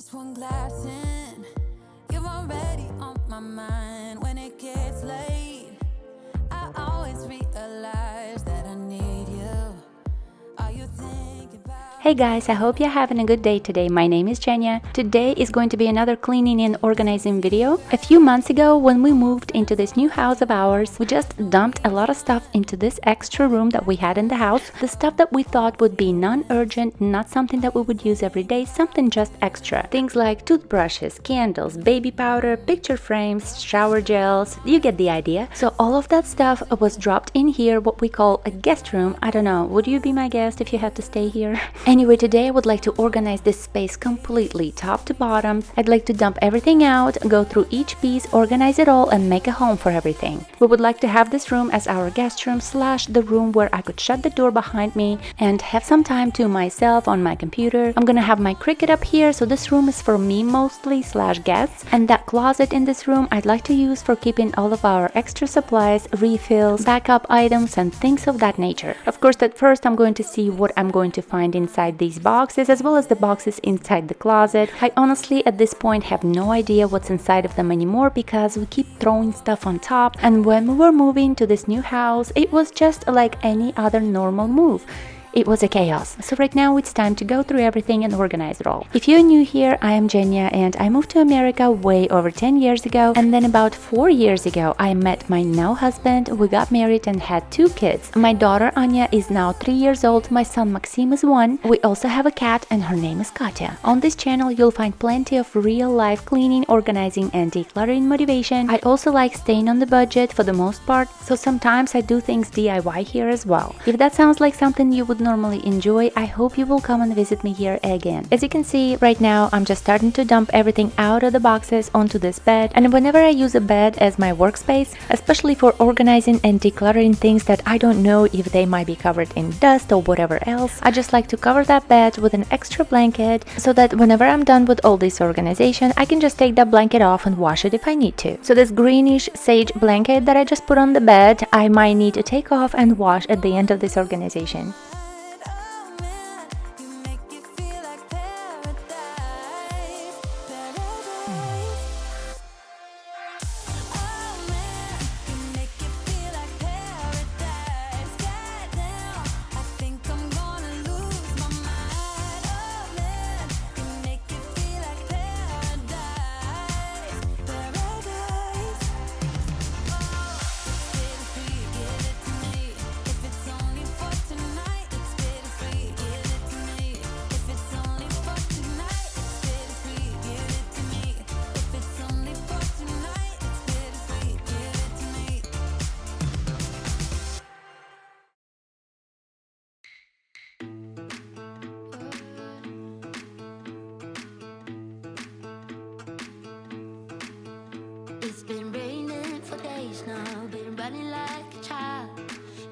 Just one glass in, you're already on my mind. When it gets late, I always realize that I need you. Are you thinking about? Hey guys, I hope you're having a good day today. My name is Jenya. Today is going to be another cleaning and organizing video. A few months ago, when we moved into this new house of ours, we just dumped a lot of stuff into this extra room that we had in the house. The stuff that we thought would be non-urgent, not something that we would use every day, something just extra. Things like toothbrushes, candles, baby powder, picture frames, shower gels, you get the idea. So all of that stuff was dropped in here, what we call a guest room. I don't know, would you be my guest if you had to stay here? Anyway, today I would like to organize this space completely, top to bottom. I'd like to dump everything out, go through each piece, organize it all, and make a home for everything. We would like to have this room as our guest room / the room where I could shut the door behind me and have some time to myself on my computer. I'm gonna have my Cricut up here, so this room is for me mostly / guests. And that closet in this room I'd like to use for keeping all of our extra supplies, refills, backup items, and things of that nature. Of course, at first I'm going to see what I'm going to find inside these boxes, as well as the boxes inside the closet. I honestly at this point have no idea what's inside of them anymore because we keep throwing stuff on top, and when we were moving to this new house it was just like any other normal move. It was a chaos. So right now it's time to go through everything and organize it all. If you're new here, I am Jenya and I moved to America way over 10 years ago, and then about 4 years ago I met my now husband. We got married and had 2 kids. My daughter Anya is now 3 years old, my son Maxim is 1. We also have a cat and her name is Katya. On this channel you'll find plenty of real life cleaning, organizing, and decluttering motivation. I also like staying on the budget for the most part, so sometimes I do things DIY here as well. If that sounds like something you would normally enjoy, I hope you will come and visit me here again. As you can see, right now I'm just starting to dump everything out of the boxes onto this bed, and whenever I use a bed as my workspace, especially for organizing and decluttering things that I don't know if they might be covered in dust or whatever else, I just like to cover that bed with an extra blanket so that whenever I'm done with all this organization, I can just take that blanket off and wash it if I need to. So this greenish sage blanket that I just put on the bed, I might need to take off and wash at the end of this organization. It's been raining for days now, been running like a child.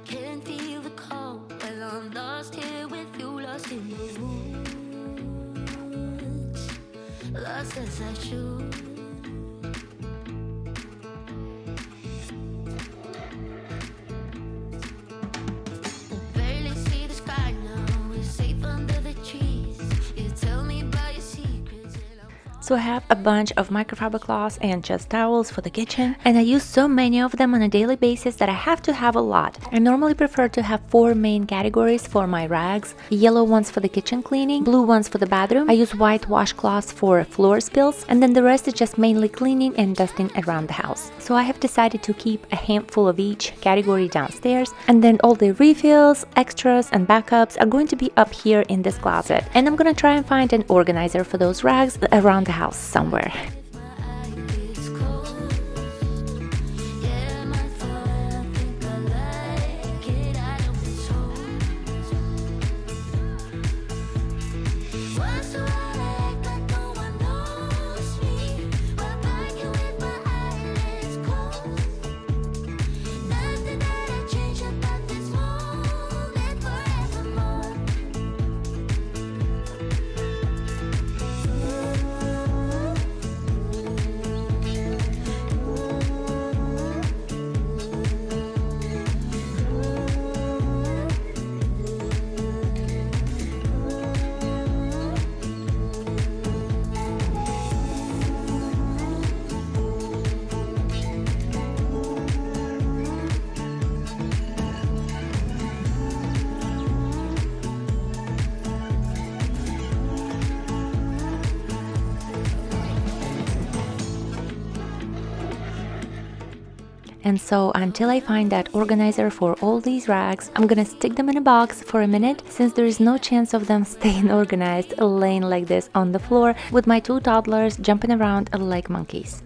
Can't feel the cold, well I'm lost here with you, lost in the woods, lost as I should. I barely see the sky now, we're safe under the trees. You tell me about your secrets and So I have a bunch of microfiber cloths and just towels for the kitchen, and I use so many of them on a daily basis that I have to have a lot. I normally prefer to have 4 main categories for my rags: yellow ones for the kitchen cleaning, blue ones for the bathroom, I use white washcloths for floor spills, and then the rest is just mainly cleaning and dusting around the house. So I have decided to keep a handful of each category downstairs, and then all the refills, extras, and backups are going to be up here in this closet. And I'm gonna try and find an organizer for those rags around the house somewhere. And so until I find that organizer for all these rags, I'm gonna stick them in a box for a minute, since there is no chance of them staying organized laying like this on the floor with my 2 toddlers jumping around like monkeys.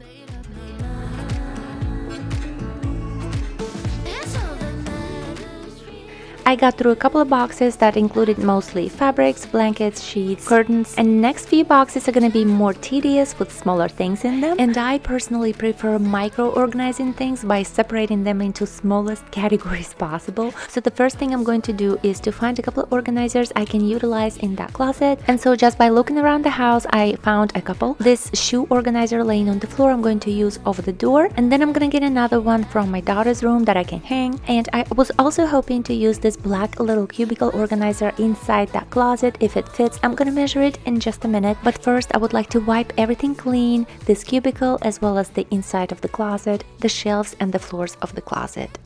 I got through a couple of boxes that included mostly fabrics, blankets, sheets, curtains, and next few boxes are gonna be more tedious with smaller things in them. And I personally prefer micro-organizing things by separating them into smallest categories possible. So the first thing I'm going to do is to find a couple of organizers I can utilize in that closet. And so just by looking around the house, I found a couple. This shoe organizer laying on the floor I'm going to use over the door. And then I'm gonna get another one from my daughter's room that I can hang. And I was also hoping to use this black little cubicle organizer inside that closet if it fits. I'm gonna measure it in just a minute, but first I would like to wipe everything clean, this cubicle as well as the inside of the closet, the shelves and the floors of the closet.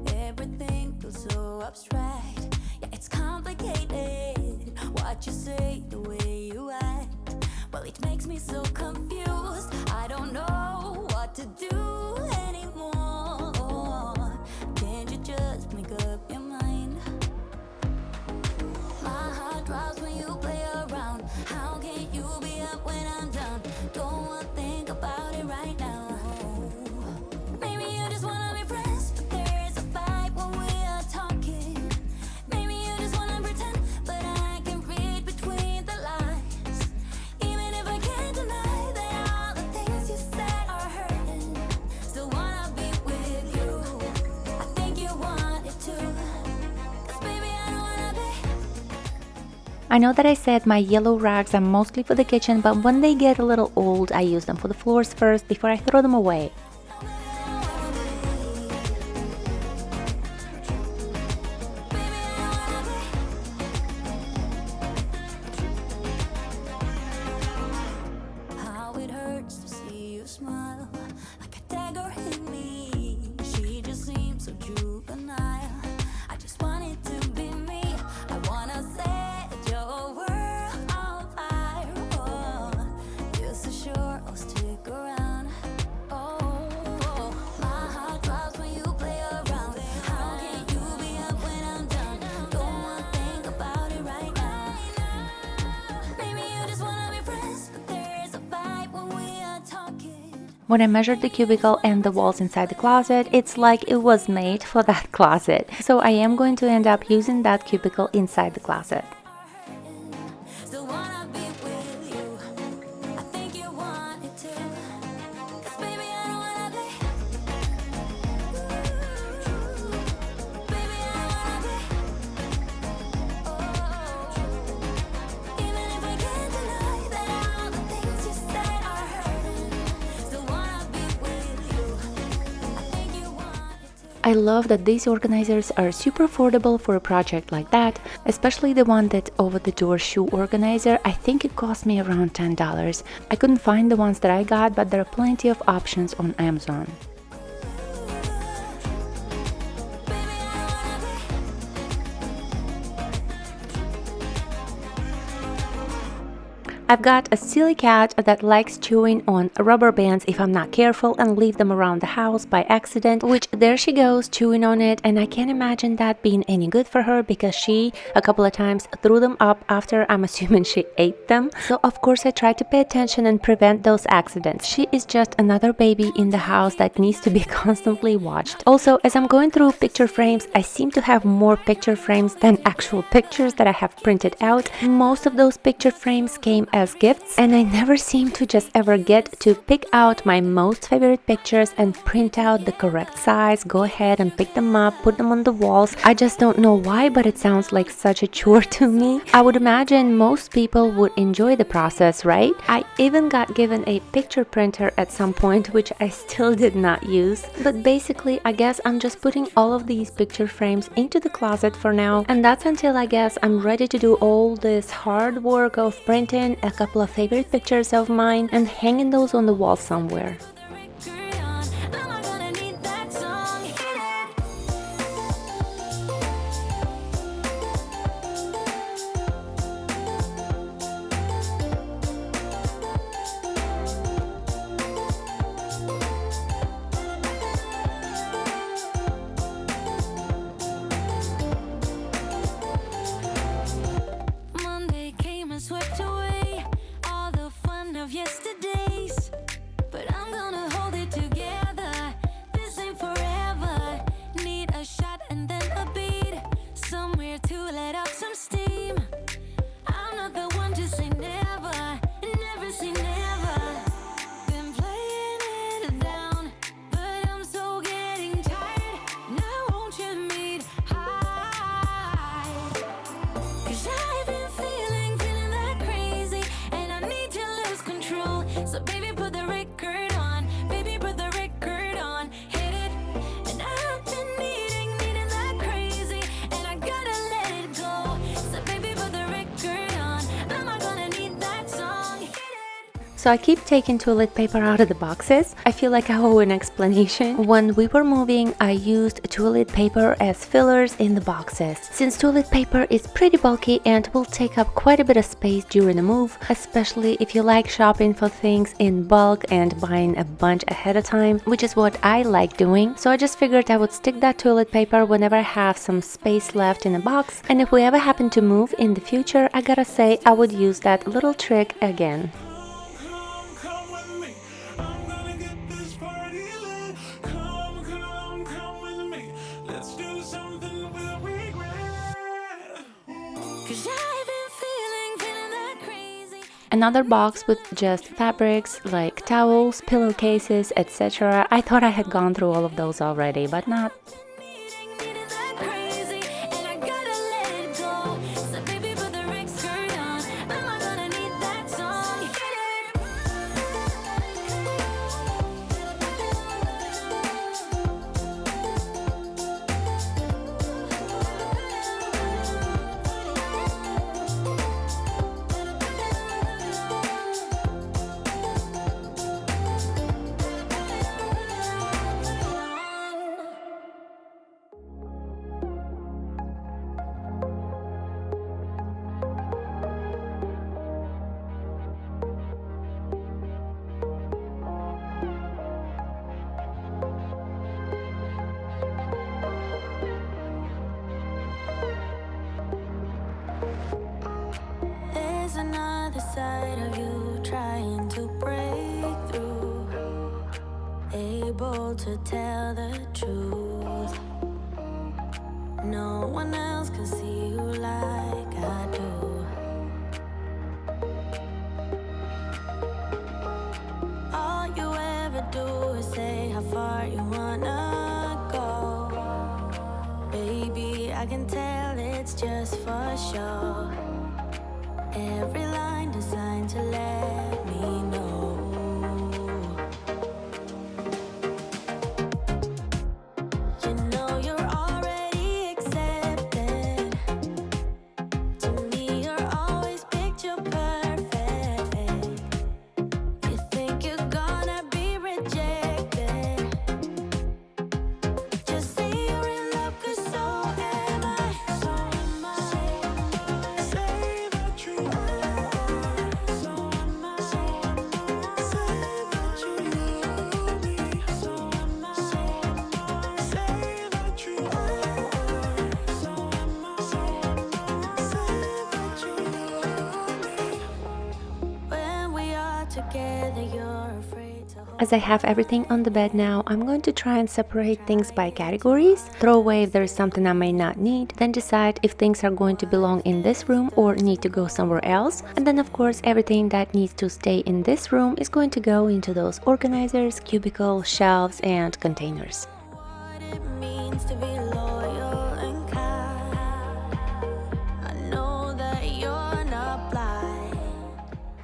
Everything feels so abstract. Yeah, it's complicated. What you say, the way you act. Well, it makes me so confused. I don't know what to do anymore. Can't you just make up your mind? My heart drops when you play around. How can you be up when I'm down? Don't wanna think about it right now. Maybe you just wanna be friends, but there's a fight when we are talking. Maybe you just wanna pretend, but I can read between the lines. Even if I can't deny that all the things you said are hurting, still wanna be with you. I think you want it too, 'cause baby I don't wanna be. I know that I said my yellow rags are mostly for the kitchen, but when they get a little old, I use them for the floors first before I throw them away. How it hurts to see you smile, like a dagger hit me. She just seems so juvenile. I just want it to be me. I wanna set your world on fire. Oh, you're so sure I'll stick around. Oh, my heart drops when you play around. How can you be up when I'm down? Don't wanna think about it right now. Maybe you just wanna be friends, but there's a fight when we are talking. When I measured the cubicle and the walls inside the closet, it's like it was made for that closet. So I am going to end up using that cubicle inside the closet. Still wanna be with you. I think you want it too, 'cause baby I don't wanna be. Baby I don't wanna be. Oh, even if I can't deny that all the things you said are hurting, still wanna be with you. I think you want it too. I love that these organizers are super affordable for a project like that, especially the one that over-the-door shoe organizer. I think it cost me around $10. I couldn't find the ones that I got, but there are plenty of options on Amazon. I've got a silly cat that likes chewing on rubber bands if I'm not careful and leave them around the house by accident, which there she goes chewing on it, and I can't imagine that being any good for her because she a couple of times threw them up after I'm assuming she ate them. So of course I try to pay attention and prevent those accidents. She is just another baby in the house that needs to be constantly watched. Also, as I'm going through picture frames, I seem to have more picture frames than actual pictures that I have printed out. Most of those picture frames came as gifts, and I never seem to just ever get to pick out my most favorite pictures and print out the correct size, go ahead and pick them up, put them on the walls. I just don't know why, but it sounds like such a chore to me. I would imagine most people would enjoy the process, right? I even got given a picture printer at some point, which I still did not use. But basically, I guess I'm just putting all of these picture frames into the closet for now, and that's until I guess I'm ready to do all this hard work of printing a couple of favorite pictures of mine and hanging those on the wall somewhere. Swept away all the fun of yesterdays, but I'm gonna hold it together. This ain't forever. Need a shot and then a beat, somewhere to let out some steam. I'm not the one to say never, never say never. Been playing it down, but I'm so getting tired. Now won't you meet high? 'Cause I've been feeling crazy, and I need to lose control. So baby, put the record on. Baby, put the record on. Hit it. And I've been needing that crazy, and I gotta let it go. So baby, put the record on. Am I gonna need that song? Hit it. So I keep taking toilet paper out of the boxes. I feel like I owe an explanation. When we were moving, I used toilet paper as fillers in the boxes. Since toilet paper is pretty bulky and will take up quite a bit of space during a move, especially if you like shopping for things in bulk and buying a bunch ahead of time, which is what I like doing. So I just figured I would stick that toilet paper whenever I have some space left in a box. And if we ever happen to move in the future, I gotta say I would use that little trick again. Another box with just fabrics like towels, pillowcases, etc. I thought I had gone through all of those already, but not. Another side of you trying to break through, able to tell the truth. No one else can see you like I do. All you ever do is say how far you wanna go. Baby, I can tell it's just for sure. Every line designed to let me know. You know you're already accepted. To me, you're always picture perfect. You think you're gonna be rejected. Just say you're in love, 'cause so am I. So am I. Say that you are. So am I. Say that you love me. So am I. Say that you are. So am I. Say that you love me. When we are together, you're afraid to hold. As I have everything on the bed now, I'm going to try and separate things by categories, throw away if there is something I may not need, then decide if things are going to belong in this room or need to go somewhere else. And then of course everything that needs to stay in this room is going to go into those organizers, cubicles, shelves and containers. What it means to be loyal and kind. I know that you're not blind.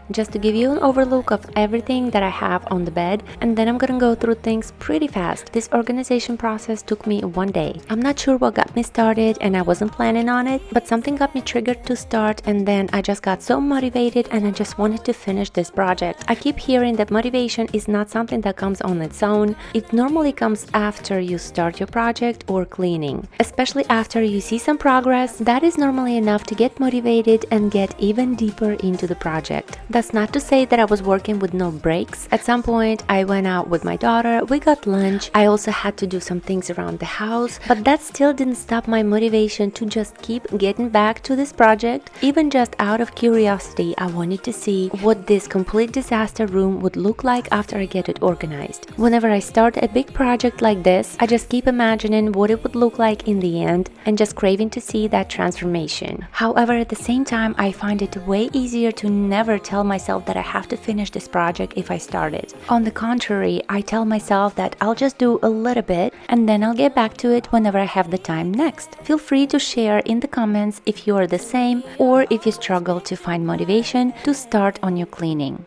Just to give you an overlook of everything that I have on the bed, and then I'm gonna go through things pretty fast. This organization process took me one day. I'm not sure what got me started and I wasn't planning on it, but something got me triggered to start, and then I just got so motivated and I just wanted to finish this project. I keep hearing that motivation is not something that comes on its own. It normally comes after you start your project or cleaning. Especially after you see some progress, that is normally enough to get motivated and get even deeper into the project. That's not to say that I was working with no breaks. At some point, I went out with my daughter, we got lunch, I also had to do some things around the house, but that still didn't stop my motivation to just keep getting back to this project. Even just out of curiosity, I wanted to see what this complete disaster room would look like after I get it organized. Whenever I start a big project like this, I just keep imagining what it would look like in the end and just craving to see that transformation. However, at the same time, I find it way easier to never tell myself that I have to finish this project if I start it. On the contrary, I tell myself that I'll just do a little bit and then I'll get back to it whenever I have the time next. Feel free to share in the comments if you are the same or if you struggle to find motivation to start on your cleaning.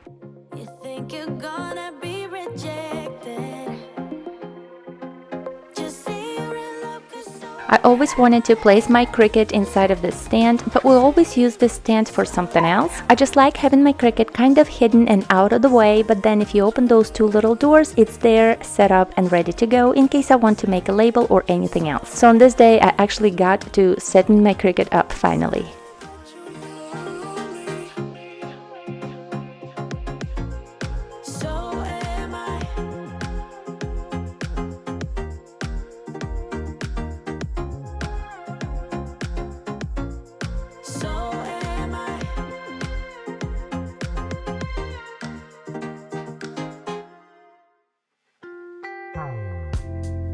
You think you're gonna be rejected. Just say you're in love 'cause so I always wanted to place my Cricut inside of this stand, but will always use this stand for something else. I just like having my Cricut kind of hidden and out of the way, but then if you open those two little doors, it's there, set up and ready to go in case I want to make a label or anything else. So on this day, I actually got to setting my Cricut up finally. So am I. So am I.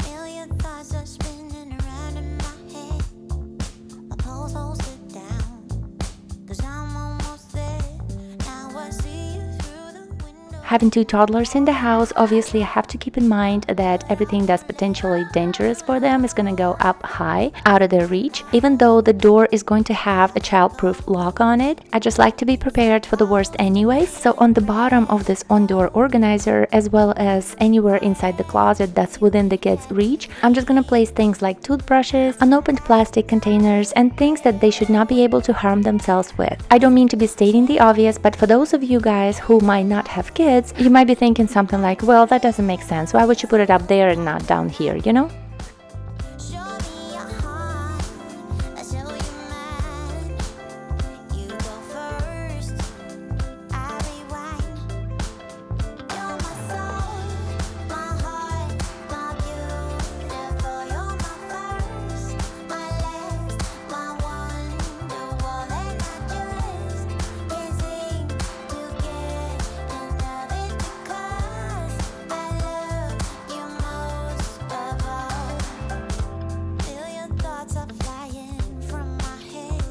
Million thoughts are spinning around in my head. My pulse won't sit down, 'cause I'm almost there. Now I see you through the window. Having two toddlers in the house, obviously I have to keep in mind that everything that's potentially dangerous for them is going to go up high, out of their reach. Even though the door is going to have a child-proof lock on it, I just like to be prepared for the worst anyways. So on the bottom of this on-door organizer, as well as anywhere inside the closet that's within the kids' reach, I'm just going to place things like toothbrushes, unopened plastic containers, and things that they should not be able to harm themselves with. I don't mean to be stating the obvious, but for those of you guys who might not have kids, you might be thinking something like, well, that doesn't make sense. Why would you put it up there and not down here, you know? Show me your heart, I'll show you mine. You go first, I'll rewind. You're my soul, my heart, my beautiful. You're my first, my last, my wonderful. And I just can't seem to get enough. It's because I love you most of all. Million thoughts are flying from my head.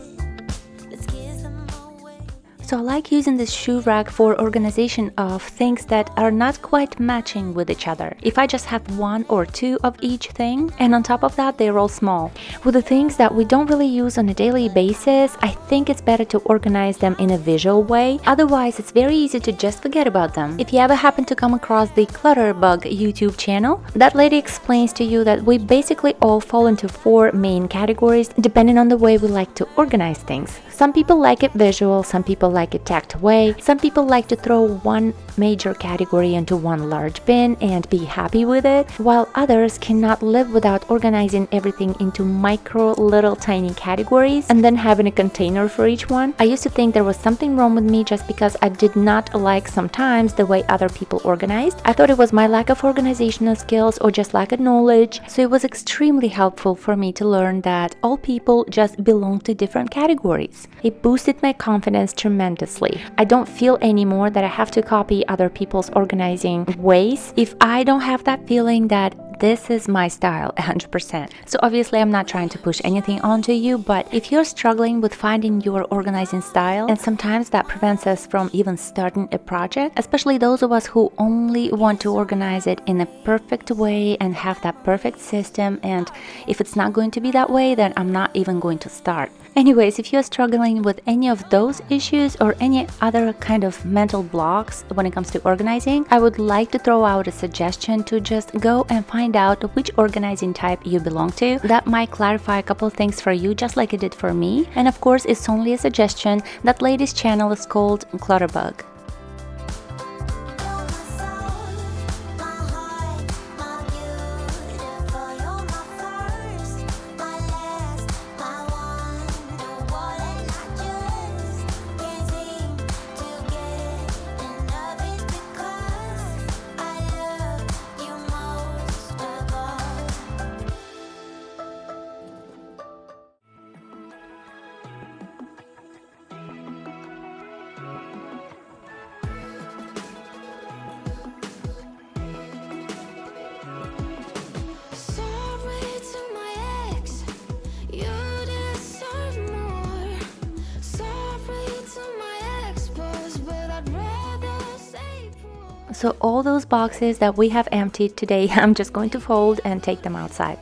Let's kiss them away. So I like using this shoe rack for organization of things that are not quite matching with each other. If I just have one or two of each thing, and on top of that they're all small. With the things that we don't really use on a daily basis, I think it's better to organize them in a visual way. Otherwise, it's very easy to just forget about them. If you ever happen to come across the Clutter Bug YouTube channel, that lady explains to you that we basically all fall into 4 main categories depending on the way we like to organize things. Some people like it visual, some people like it tucked away, some people like to throw one major category into one large bin and be happy with it, while others cannot live without organizing everything into micro little tiny categories and then having a container for each one. I used to think there was something wrong with me just because I did not like sometimes the way other people organized. I thought it was my lack of organizational skills or just lack of knowledge. So it was extremely helpful for me to learn that all people just belong to different categories. It boosted my confidence tremendously. I don't feel anymore that I have to copy other people's organizing ways if I don't have that feeling that this is my style 100%. So obviously I'm not trying to push anything onto you, but if you're struggling with finding your organizing style, and sometimes that prevents us from even starting a project, especially those of us who only want to organize it in a perfect way and have that perfect system, and if it's not going to be that way, then I'm not even going to start. Anyways, if you're struggling with any of those issues or any other kind of mental blocks when it comes to organizing, I would like to throw out a suggestion to just go and find out which organizing type you belong to. That might clarify a couple things for you, just like it did for me. And of course, it's only a suggestion. That lady's channel is called Clutterbug. So all those boxes that we have emptied today, I'm just going to fold and take them outside.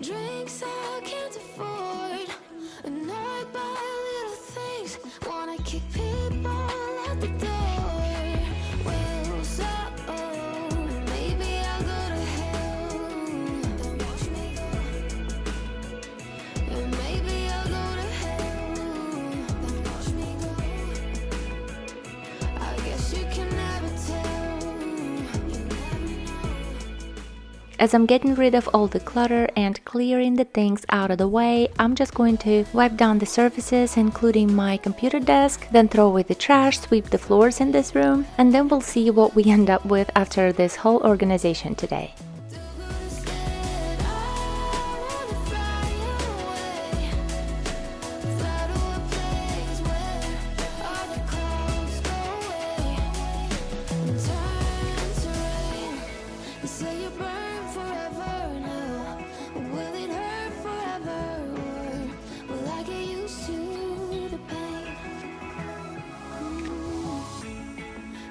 Drinks I can't afford, and I buy little things, wanna kick people out the door. Well, so maybe I'll go to hell, and maybe I'll go to hell. I guess you can never tell. As I'm getting rid of all the clutter and clearing the things out of the way, I'm just going to wipe down the surfaces, including my computer desk, then throw away the trash, sweep the floors in this room, and then we'll see what we end up with after this whole organization today.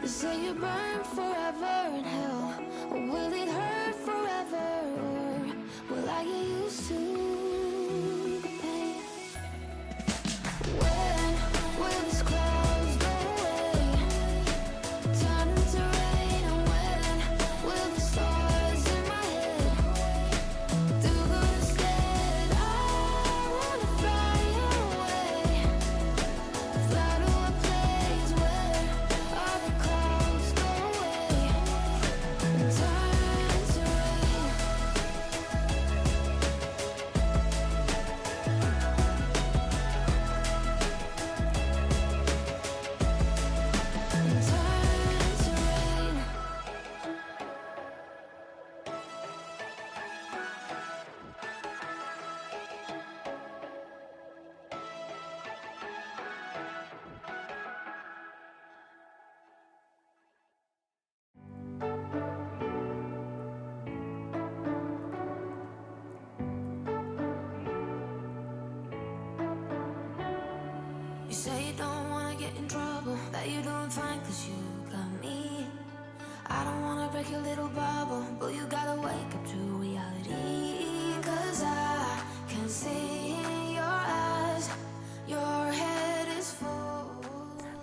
Say you burn forever in hell. Will it hurt forever, or will I get used to the pain? When will these clouds go away, turn into rain? And when will the stars in my head do good instead? I wanna fly away, fly to a place where all the clouds go away. You say you don't wanna get in trouble, that you're doing fine 'cause you got me. I don't wanna break your little bubble, but you gotta wake up to reality. 'Cause I can see in your eyes, your head is full.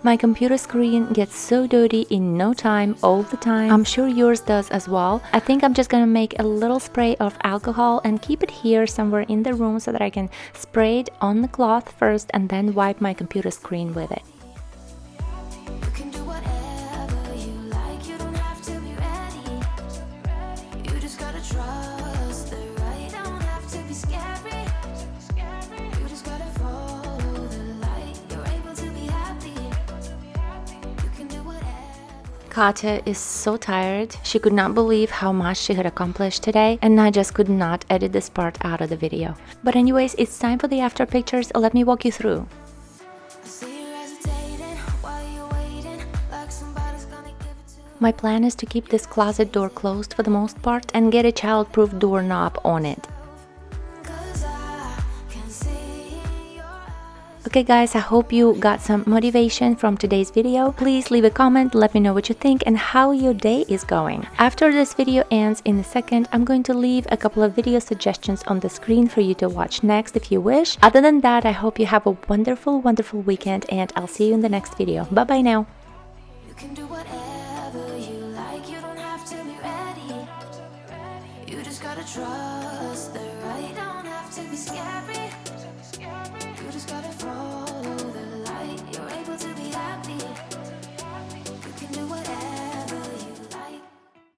My computer screen gets so dirty in no time, all the time. I'm sure yours does as well. I think I'm just gonna make a little spray of alcohol and keep it here somewhere in the room so that I can spray it on the cloth first and then wipe my computer screen with it. You can do whatever you like, you don't have to be ready. You just gotta trust the right, don't have to be scary. You just gotta follow the light, you're able to be happy. You can do whatever. Katya is so tired. She could not believe how much she had accomplished today, and I just could not edit this part out of the video. But anyways, it's time for the after pictures. Let me walk you through. I see you hesitating while you're waiting, like somebody's gonna give it to you. My plan is to keep this closet door closed for the most part and get a child-proof doorknob on it. 'Cause I can see in your eyes. Okay guys, I hope you got some motivation from today's video. Please leave a comment, let me know what you think and how your day is going. After this video ends in a second, I'm going to leave a couple of video suggestions on the screen for you to watch next if you wish. Other than that, I hope you have a wonderful, wonderful weekend and I'll see you in the next video. Bye bye now. You can do whatever you like, you don't have to be ready. You just gotta trust the right, don't have to be scared.